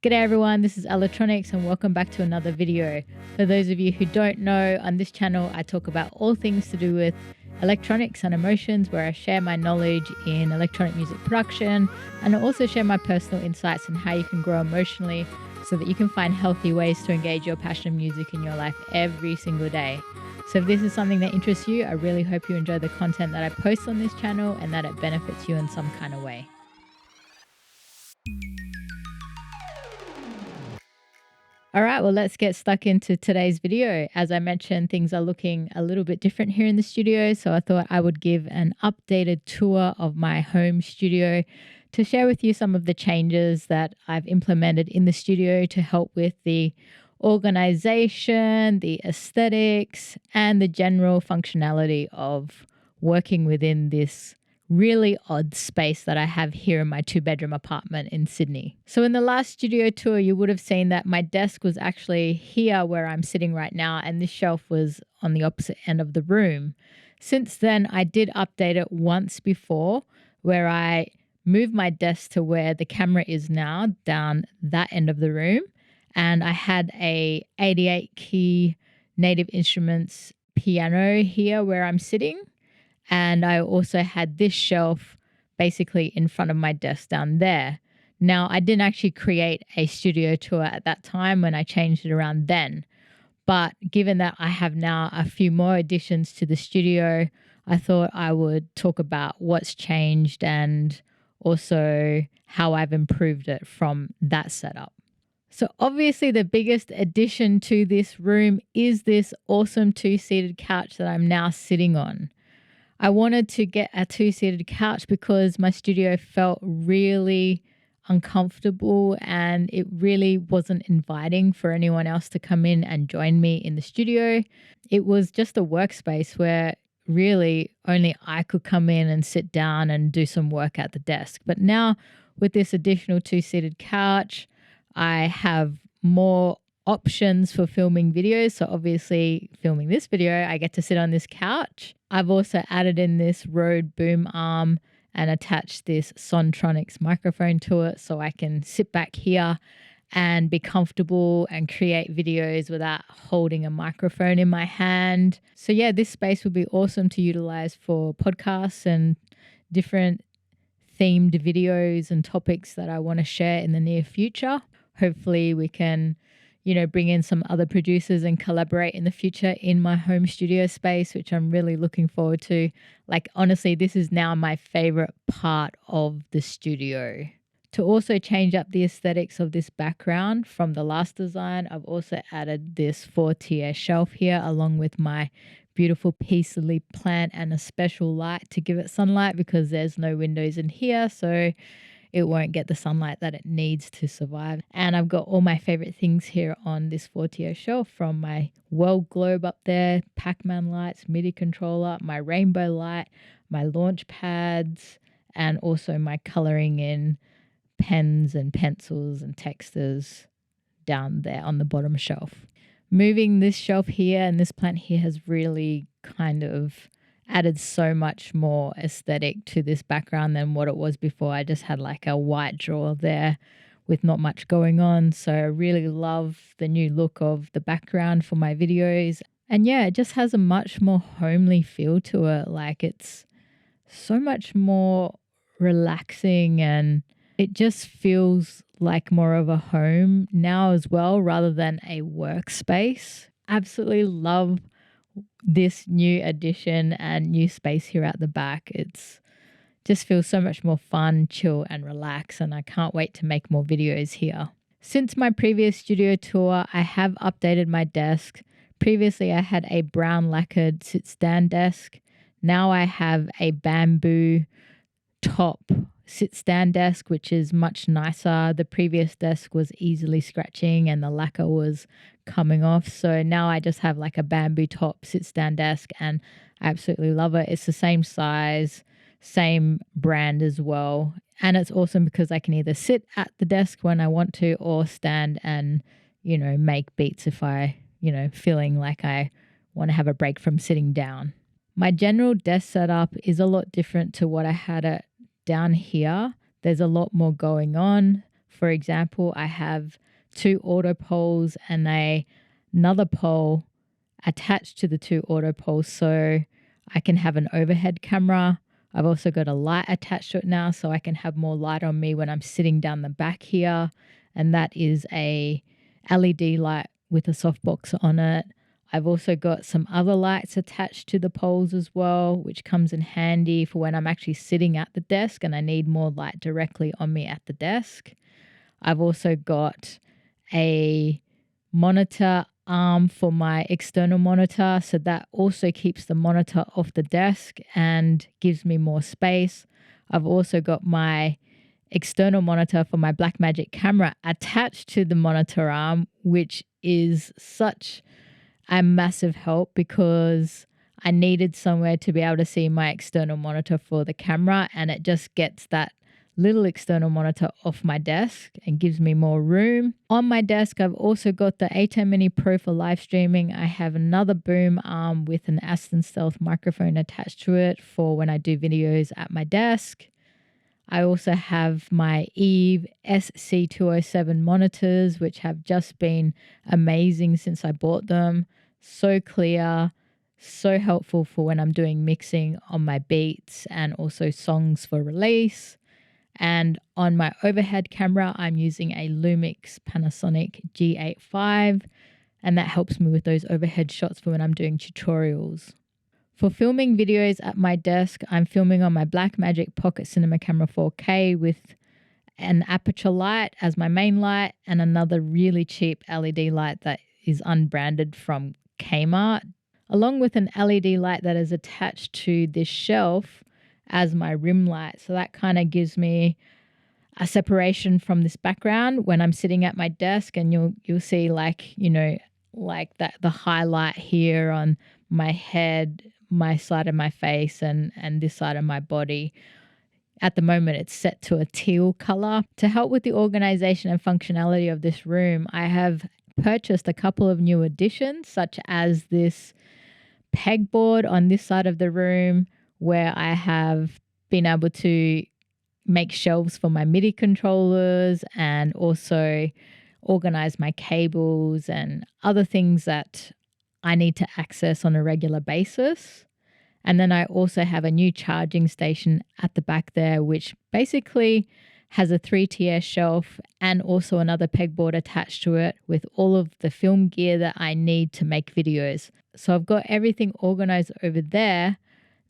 G'day everyone, this is Electronics and welcome back to another video. For those of you who don't know, on this channel I talk about all things to do with electronics and emotions, where I share my knowledge in electronic music production and I also share my personal insights on how you can grow emotionally so that you can find healthy ways to engage your passion of music in your life every single day. So if this is something that interests you, I really hope you enjoy the content that I post on this channel and that it benefits you in some kind of way. All right, well, let's get stuck into today's video. As I mentioned, things are looking a little bit different here in the studio, so I thought I would give an updated tour of my home studio to share with you some of the changes that I've implemented in the studio to help with the organization, the aesthetics, and the general functionality of working within this really odd space that I have here in my 2-bedroom apartment in Sydney. So in the last studio tour, you would have seen that my desk was actually here where I'm sitting right now, and this shelf was on the opposite end of the room. Since then, I did update it once before, where I moved my desk to where the camera is now, down that end of the room, and I had a 88 key Native Instruments piano here where I'm sitting. And I also had this shelf basically in front of my desk down there. Now, I didn't actually create a studio tour at that time when I changed it around then. But given that I have now a few more additions to the studio, I thought I would talk about what's changed and also how I've improved it from that setup. So obviously the biggest addition to this room is this awesome 2-seated couch that I'm now sitting on. I wanted to get a 2-seated couch because my studio felt really uncomfortable and it really wasn't inviting for anyone else to come in and join me in the studio. It was just a workspace where really only I could come in and sit down and do some work at the desk. But now with this additional 2-seated couch, I have more options for filming videos. So obviously filming this video, I get to sit on this couch. I've also added in this Rode boom arm and attached this Sontronics microphone to it so I can sit back here and be comfortable and create videos without holding a microphone in my hand. So yeah, this space would be awesome to utilize for podcasts and different themed videos and topics that I want to share in the near future. Hopefully we can bring in some other producers and collaborate in the future in my home studio space, which I'm really looking forward to. Like, honestly, this is now my favorite part of the studio. To also change up the aesthetics of this background from the last design, I've also added this 4-tier shelf here along with my beautiful peace lily plant and a special light to give it sunlight because there's no windows in here. So it won't get the sunlight that it needs to survive. And I've got all my favorite things here on this 4-tier shelf, from my world globe up there, Pac-Man lights, MIDI controller, my rainbow light, my launch pads, and also my coloring in pens and pencils and textures down there on the bottom shelf. Moving this shelf here and this plant here has really kind of added so much more aesthetic to this background than what it was before. I just had like a white drawer there with not much going on. So I really love the new look of the background for my videos. And yeah, it just has a much more homely feel to it. Like, it's so much more relaxing and it just feels like more of a home now as well, rather than a workspace. Absolutely love this new addition and new space here at the back. It's just feels so much more fun, chill and relaxed, and I can't wait to make more videos here. Since my previous studio tour, I have updated my desk. Previously I had a brown lacquered sit-stand desk. Now I have a bamboo top sit-stand desk, which is much nicer. The previous desk was easily scratching and the lacquer was coming off. So now I just have like a bamboo top sit-stand desk and I absolutely love it. It's the same size, same brand as well. And it's awesome because I can either sit at the desk when I want to or stand and, make beats if I, feeling like I want to have a break from sitting down. My general desk setup is a lot different to what I had at down here. There's a lot more going on. For example, I have 2 auto poles and another pole attached to the 2 auto poles, so I can have an overhead camera. I've also got a light attached to it now, so I can have more light on me when I'm sitting down the back here. And that is a LED light with a softbox on it. I've also got some other lights attached to the poles as well, which comes in handy for when I'm actually sitting at the desk and I need more light directly on me at the desk. I've also got a monitor arm for my external monitor, so that also keeps the monitor off the desk and gives me more space. I've also got my external monitor for my Blackmagic camera attached to the monitor arm, which is such a massive help because I needed somewhere to be able to see my external monitor for the camera, and it just gets that little external monitor off my desk and gives me more room. On my desk, I've also got the A10 Mini Pro for live streaming. I have another boom arm with an Aston Stealth microphone attached to it for when I do videos at my desk. I also have my Eve SC207 monitors, which have just been amazing since I bought them. So clear, so helpful for when I'm doing mixing on my beats and also songs for release. And on my overhead camera, I'm using a Lumix Panasonic G85, and that helps me with those overhead shots for when I'm doing tutorials. For filming videos at my desk, I'm filming on my Blackmagic Pocket Cinema Camera 4K with an aperture light as my main light and another really cheap LED light that is unbranded from Kmart, along with an LED light that is attached to this shelf as my rim light. So that kind of gives me a separation from this background when I'm sitting at my desk, and you'll see like that the highlight here on my head, my side of my face and this side of my body. At the moment, it's set to a teal color. To help with the organization and functionality of this room, I have purchased a couple of new additions, such as this pegboard on this side of the room, where I have been able to make shelves for my MIDI controllers and also organize my cables and other things that I need to access on a regular basis. And then I also have a new charging station at the back there, which basically has a 3-tier shelf and also another pegboard attached to it with all of the film gear that I need to make videos. So I've got everything organized over there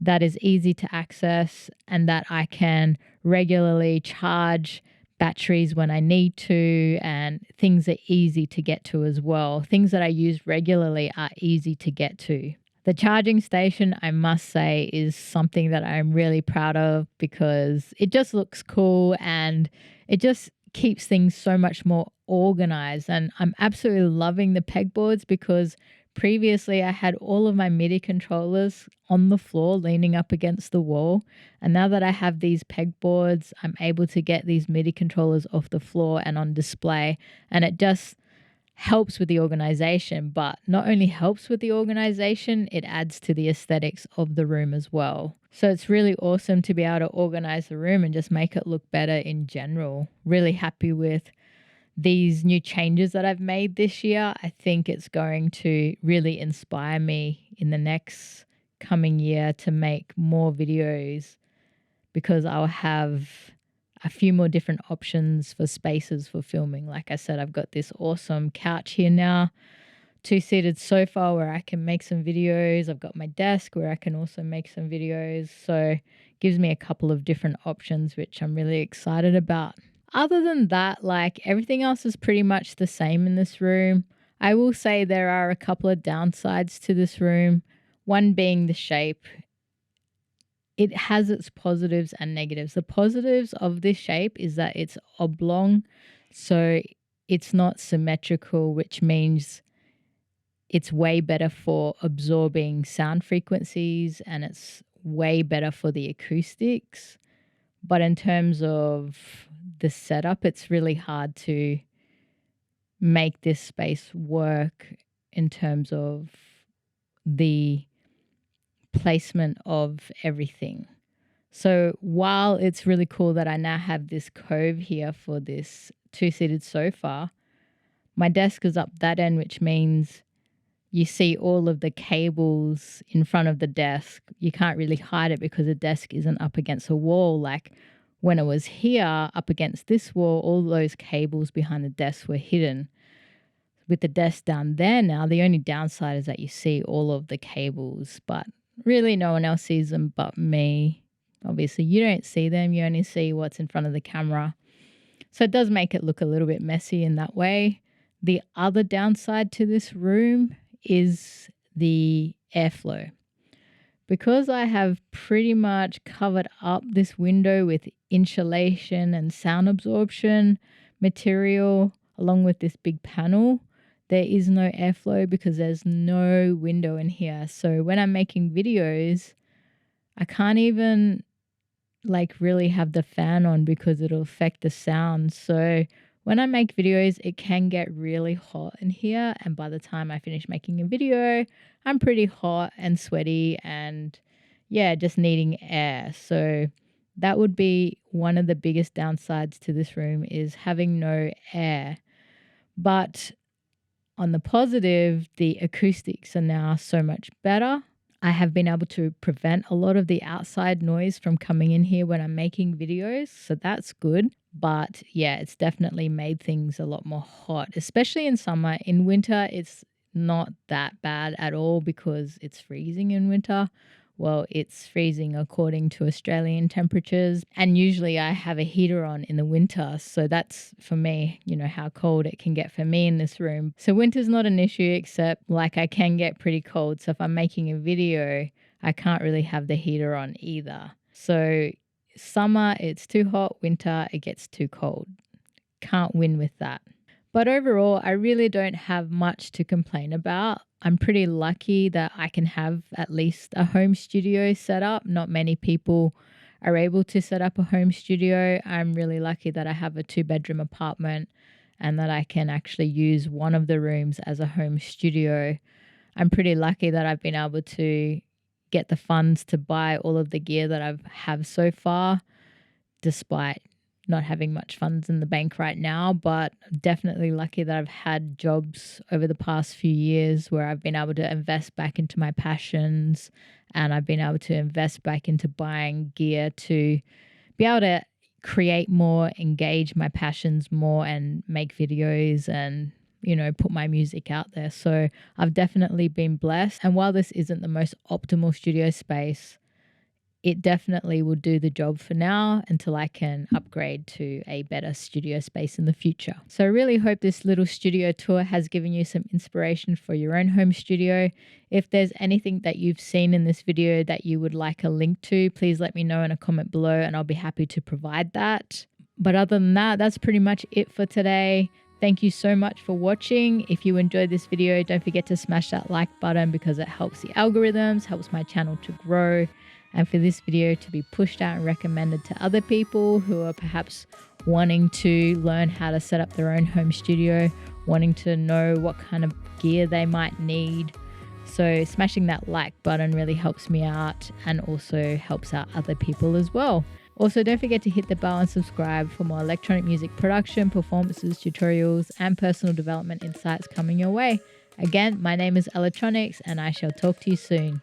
that is easy to access and that I can regularly charge batteries when I need to, and things are easy to get to as well. Things that I use regularly are easy to get to. The charging station, I must say, is something that I'm really proud of because it just looks cool and it just keeps things so much more organized. And I'm absolutely loving the pegboards because previously I had all of my MIDI controllers on the floor leaning up against the wall. And now that I have these pegboards, I'm able to get these MIDI controllers off the floor and on display. And it just helps with the organization, but not only helps with the organization, it adds to the aesthetics of the room as well. So it's really awesome to be able to organize the room and just make it look better in general. Really happy with these new changes that I've made this year. I think it's going to really inspire me in the next coming year to make more videos because I'll have a few more different options for spaces for filming. Like I said, I've got this awesome couch here now, 2-seated sofa where I can make some videos. I've got my desk where I can also make some videos. So it gives me a couple of different options, which I'm really excited about. Other than that, like everything else is pretty much the same in this room. I will say there are a couple of downsides to this room, one being the shape. It has its positives and negatives. The positives of this shape is that it's oblong, so it's not symmetrical, which means it's way better for absorbing sound frequencies and it's way better for the acoustics. But in terms of the setup, it's really hard to make this space work in terms of the placement of everything. So while it's really cool that I now have this cove here for this two-seated sofa, my desk is up that end, which means you see all of the cables in front of the desk. You can't really hide it because the desk isn't up against a wall. Like when it was here up against this wall, all those cables behind the desk were hidden. With the desk down there now, the only downside is that you see all of the cables, but really no one else sees them but me. Obviously, you don't see them. You only see what's in front of the camera. So it does make it look a little bit messy in that way. The other downside to this room is the airflow. Because I have pretty much covered up this window with insulation and sound absorption material along with this big panel, there is no airflow because there's no window in here. So when I'm making videos, I can't even really have the fan on because it'll affect the sound. So when I make videos, it can get really hot in here. And by the time I finish making a video, I'm pretty hot and sweaty and just needing air. So that would be one of the biggest downsides to this room is having no air. But on the positive, the acoustics are now so much better. I have been able to prevent a lot of the outside noise from coming in here when I'm making videos. So that's good. But it's definitely made things a lot more hot, especially in summer. In winter, it's not that bad at all because it's freezing in winter. Well, it's freezing according to Australian temperatures. And usually I have a heater on in the winter. So that's for me, how cold it can get for me in this room. So winter's not an issue, except I can get pretty cold. So if I'm making a video, I can't really have the heater on either. So summer, it's too hot. Winter, it gets too cold. Can't win with that. But overall, I really don't have much to complain about. I'm pretty lucky that I can have at least a home studio set up. Not many people are able to set up a home studio. I'm really lucky that I have a 2-bedroom apartment and that I can actually use one of the rooms as a home studio. I'm pretty lucky that I've been able to get the funds to buy all of the gear that I have so far, despite not having much funds in the bank right now, but definitely lucky that I've had jobs over the past few years where I've been able to invest back into my passions, and I've been able to invest back into buying gear to be able to create more, engage my passions more, and make videos and put my music out there. So I've definitely been blessed. And while this isn't the most optimal studio space, it definitely will do the job for now until I can upgrade to a better studio space in the future. So I really hope this little studio tour has given you some inspiration for your own home studio. If there's anything that you've seen in this video that you would like a link to, please let me know in a comment below and I'll be happy to provide that. But other than that, that's pretty much it for today. Thank you so much for watching. If you enjoyed this video, don't forget to smash that like button because it helps the algorithms, helps my channel to grow, and for this video to be pushed out and recommended to other people who are perhaps wanting to learn how to set up their own home studio, wanting to know what kind of gear they might need. So smashing that like button really helps me out and also helps out other people as well. Also, don't forget to hit the bell and subscribe for more electronic music production, performances, tutorials, and personal development insights coming your way. Again, my name is Electronics, and I shall talk to you soon.